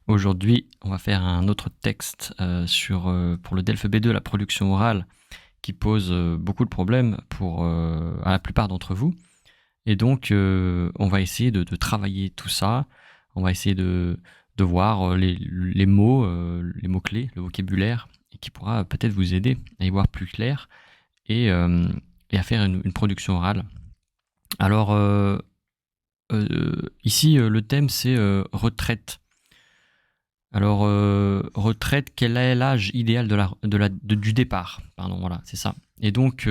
Aujourd'hui, on va faire un autre texte pour le DELF B2, la production orale, qui pose beaucoup de problèmes à la plupart d'entre vous. Et donc, on va essayer de travailler tout ça. On va essayer de voir les mots, les mots-clés, le vocabulaire, et qui pourra peut-être vous aider à y voir plus clair et, euh, et à faire une production orale. Alors, ici, le thème, c'est retraite. Alors, retraite, quel est l'âge idéal du départ? Pardon, voilà, c'est ça. Et donc,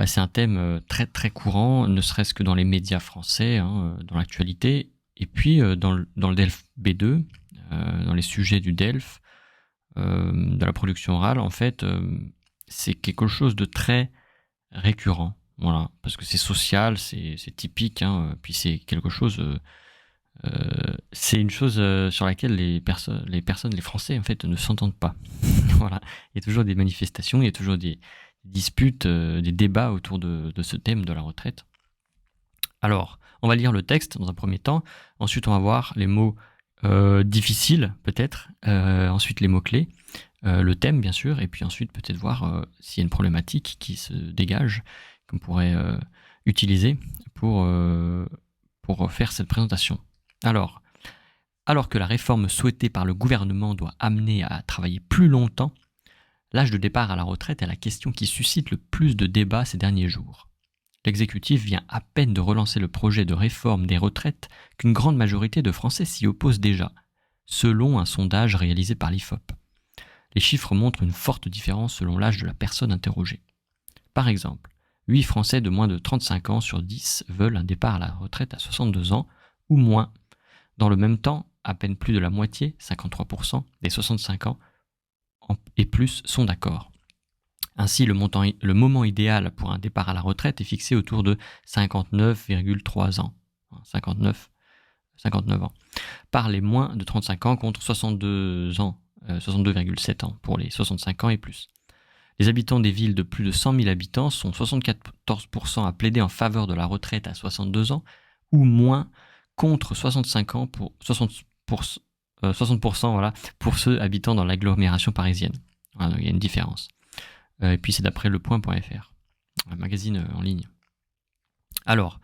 c'est un thème très très courant, ne serait-ce que dans les médias français, hein, dans l'actualité, et puis dans le DELF B2, dans les sujets du DELF, de la production orale, en fait, c'est quelque chose de très récurrent. Voilà, parce que c'est social, c'est typique, hein, puis c'est quelque chose c'est une chose sur laquelle les Français, en fait, ne s'entendent pas. Voilà. Il y a toujours des manifestations, il y a toujours des disputes, des débats autour de ce thème de la retraite. Alors, on va lire le texte dans un premier temps. Ensuite, on va voir les mots difficiles, peut-être. Ensuite, les mots-clés. Le thème, bien sûr. Et puis ensuite, peut-être voir s'il y a une problématique qui se dégage, qu'on pourrait utiliser pour faire cette présentation. Alors que la réforme souhaitée par le gouvernement doit amener à travailler plus longtemps, l'âge de départ à la retraite est la question qui suscite le plus de débats ces derniers jours. L'exécutif vient à peine de relancer le projet de réforme des retraites qu'une grande majorité de Français s'y opposent déjà, selon un sondage réalisé par l'IFOP. Les chiffres montrent une forte différence selon l'âge de la personne interrogée. Par exemple, 8 Français de moins de 35 ans sur 10 veulent un départ à la retraite à 62 ans ou moins. Dans le même temps, à peine plus de la moitié, 53%, des 65 ans et plus sont d'accord. Ainsi, le moment idéal pour un départ à la retraite est fixé autour de 59,3 ans. 59 ans. Par les moins de 35 ans contre 62 ans, 62,7 ans pour les 65 ans et plus. Les habitants des villes de plus de 100 000 habitants sont 74% à plaider en faveur de la retraite à 62 ans ou moins contre 65 ans pour 60%, voilà, pour ceux habitant dans l'agglomération parisienne. Voilà, il y a une différence. Et puis c'est d'après lepoint.fr, un magazine en ligne. Alors,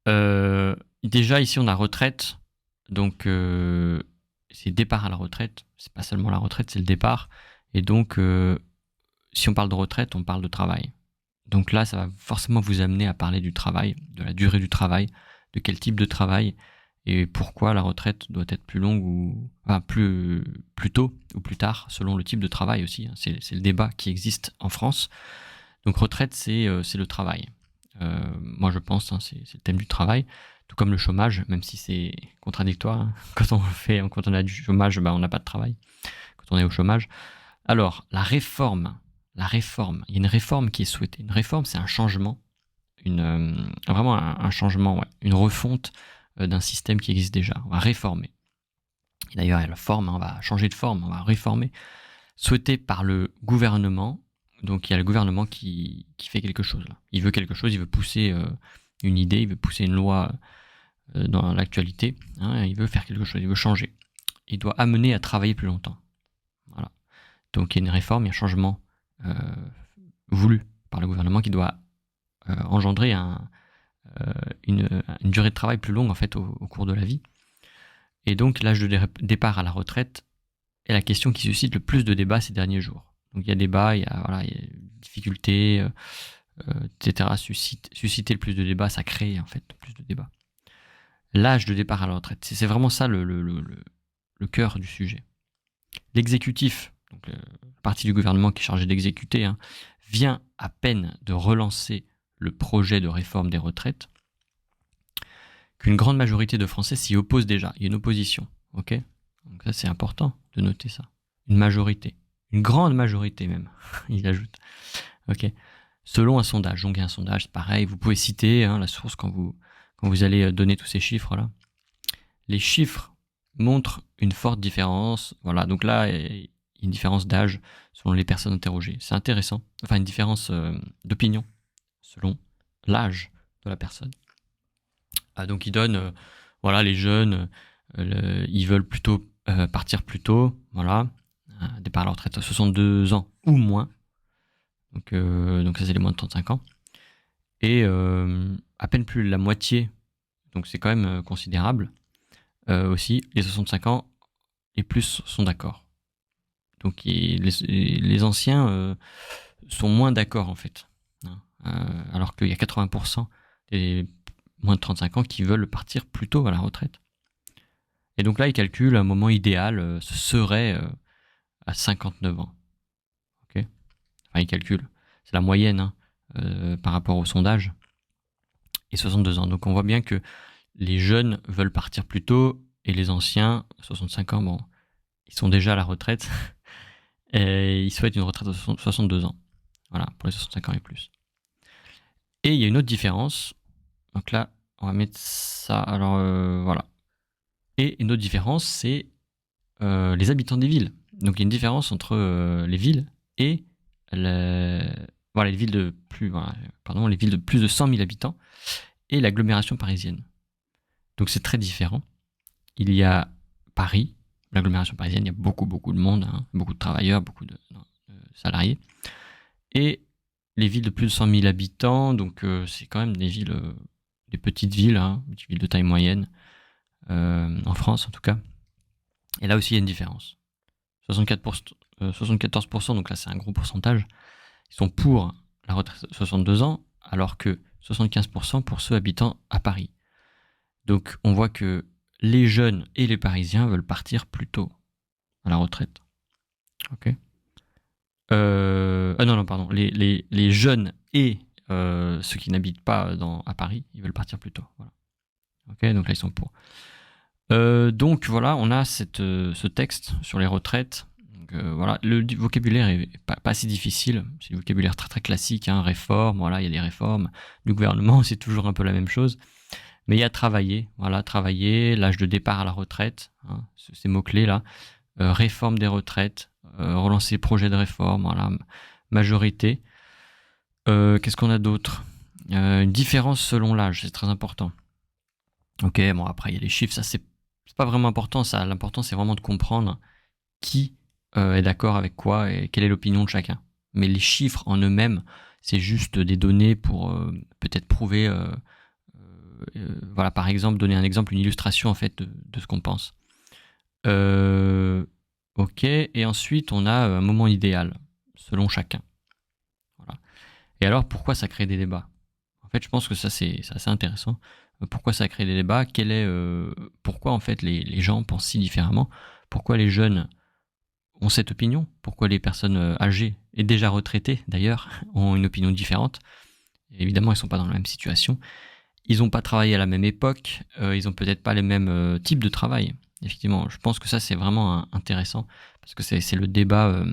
déjà ici on a retraite, donc c'est départ à la retraite, c'est pas seulement la retraite, c'est le départ. Et donc, si on parle de retraite, on parle de travail. Donc là, ça va forcément vous amener à parler du travail, de la durée du travail, de quel type de travail, et pourquoi la retraite doit être plus longue ou enfin, plus tôt ou plus tard, selon le type de travail aussi. C'est le débat qui existe en France. Donc retraite, c'est le travail. Moi, je pense, c'est le thème du travail, tout comme le chômage, même si c'est contradictoire. Hein. Quand on a du chômage, on n'a pas de travail. Quand on est au chômage. Alors, la réforme, il y a une réforme qui est souhaitée. Une réforme, c'est un changement, vraiment un changement, ouais, une refonte d'un système qui existe déjà. On va réformer. Et d'ailleurs, il y a la forme, hein, on va changer de forme, on va réformer. Souhaité par le gouvernement. Donc, il y a le gouvernement qui fait quelque chose. Là. Il veut quelque chose, il veut pousser une idée, il veut pousser une loi dans l'actualité. Hein, il veut faire quelque chose, il veut changer. Il doit amener à travailler plus longtemps. Voilà. Donc, il y a une réforme, il y a un changement voulu par le gouvernement qui doit engendrer une durée de travail plus longue en fait au cours de la vie. Et donc l'âge de départ à la retraite est la question qui suscite le plus de débats ces derniers jours. Donc il y a débat, il y a difficultés, etc. Susciter le plus de débats, ça crée en fait plus de débats. L'âge de départ à la retraite, c'est vraiment ça le cœur du sujet. L'exécutif, donc la partie du gouvernement qui est chargée d'exécuter, hein, vient à peine de relancer le projet de réforme des retraites, qu'une grande majorité de Français s'y oppose déjà. Il y a une opposition, ok ? Donc ça, c'est important de noter ça. Une majorité. Une grande majorité même, il ajoute. Ok. Selon un sondage, donc un sondage, c'est pareil, vous pouvez citer la source quand vous allez donner tous ces chiffres-là. Les chiffres montrent une forte différence. Voilà, donc là, il y a une différence d'âge selon les personnes interrogées. C'est intéressant. Enfin, une différence d'opinion selon l'âge de la personne. Donc, ils donnent, les jeunes, ils veulent plutôt partir plus tôt, voilà, départ à la retraite à 62 ans ou moins. Donc ça, c'est les moins de 35 ans. Et à peine plus de la moitié, donc c'est quand même considérable, aussi, les 65 ans et plus sont d'accord. Donc les anciens sont moins d'accord, en fait. Alors qu'il y a 80% des moins de 35 ans qui veulent partir plus tôt à la retraite. Et donc là, ils calculent un moment idéal, ce serait à 59 ans. Okay, enfin, ils calculent. C'est la moyenne par rapport au sondage. Et 62 ans. Donc on voit bien que les jeunes veulent partir plus tôt et les anciens, 65 ans, bon, ils sont déjà à la retraite et ils souhaitent une retraite de 62 ans. Voilà, pour les 65 ans et plus. Et il y a une autre différence. Donc là, on va mettre ça. Alors voilà. Et une autre différence, c'est les habitants des villes. Donc il y a une différence entre les villes et voilà, les villes de plus, voilà, pardon, les villes de plus de 100 000 habitants et l'agglomération parisienne. Donc c'est très différent. Il y a Paris, l'agglomération parisienne, il y a beaucoup de monde, beaucoup de travailleurs, beaucoup de salariés. Et les villes de plus de 100 000 habitants, donc c'est quand même des villes, des petites villes, des villes de taille moyenne, en France en tout cas. Et là aussi, il y a une différence. 74%, donc là c'est un gros pourcentage, ils sont pour la retraite de 62 ans, alors que 75% pour ceux habitant à Paris. Donc on voit que les jeunes et les Parisiens veulent partir plus tôt à la retraite. Ok. Non, pardon. Les jeunes et ceux qui n'habitent pas à Paris, ils veulent partir plus tôt. Voilà. Ok, donc là ils sont pour. Donc voilà, on a ce texte sur les retraites. Donc, voilà, le vocabulaire est pas si difficile. C'est du vocabulaire très très classique. Réforme, voilà, il y a des réformes du gouvernement, c'est toujours un peu la même chose. Mais il y a travailler, voilà, travailler, l'âge de départ à la retraite, ces mots-clés là, réforme des retraites, relancer projet de réforme, voilà, majorité. Qu'est-ce qu'on a d'autre ? Une différence selon l'âge, c'est très important. Ok, bon après il y a les chiffres, ça c'est pas vraiment important, ça. L'important c'est vraiment de comprendre qui est d'accord avec quoi et quelle est l'opinion de chacun. Mais les chiffres en eux-mêmes, c'est juste des données pour peut-être prouver. Voilà, par exemple, donner un exemple, une illustration en fait de ce qu'on pense. Ok, et ensuite on a un moment idéal, selon chacun. Voilà. Et alors, pourquoi ça crée des débats ? En fait, je pense que ça c'est assez intéressant. Pourquoi ça crée des débats ? Pourquoi en fait les gens pensent si différemment ? Pourquoi les jeunes ont cette opinion ? Pourquoi les personnes âgées et déjà retraitées d'ailleurs ont une opinion différente ? Et évidemment, ils ne sont pas dans la même situation. Ils n'ont pas travaillé à la même époque, ils n'ont peut-être pas les mêmes types de travail. Effectivement, je pense que ça, c'est vraiment intéressant, parce que c'est le débat,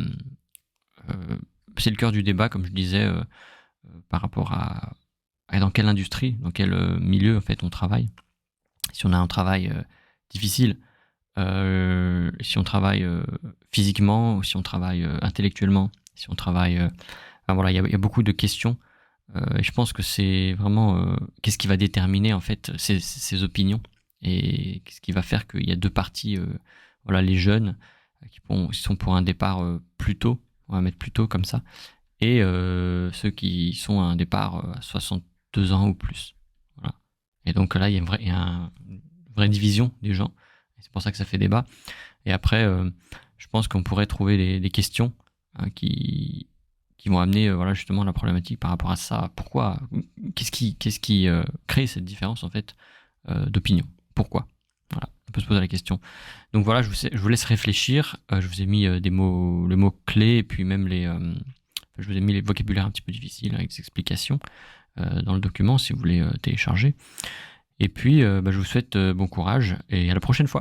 c'est le cœur du débat, comme je disais, par rapport à dans quelle industrie, dans quel milieu, en fait, on travaille. Si on a un travail difficile, si on travaille physiquement, ou si on travaille intellectuellement, si on travaille... enfin, voilà, il y a beaucoup de questions. Et je pense que c'est vraiment qu'est-ce qui va déterminer en fait ces opinions et qu'est-ce qui va faire qu'il y a deux parties, voilà, les jeunes qui sont pour un départ plus tôt, on va mettre plus tôt comme ça, et ceux qui sont à un départ à 62 ans ou plus. Voilà. Et donc là, il y a une vraie division des gens. Et c'est pour ça que ça fait débat. Et après, je pense qu'on pourrait trouver des questions qui vont amener voilà, justement la problématique par rapport à ça. Pourquoi ? Qu'est-ce qui crée cette différence en fait d'opinion ? Pourquoi ? Voilà, on peut se poser la question. Donc voilà, je vous laisse réfléchir. Je vous ai mis les mots clés et puis même je vous ai mis les vocabulaires un petit peu difficiles avec des explications dans le document si vous voulez télécharger. Et puis je vous souhaite bon courage et à la prochaine fois.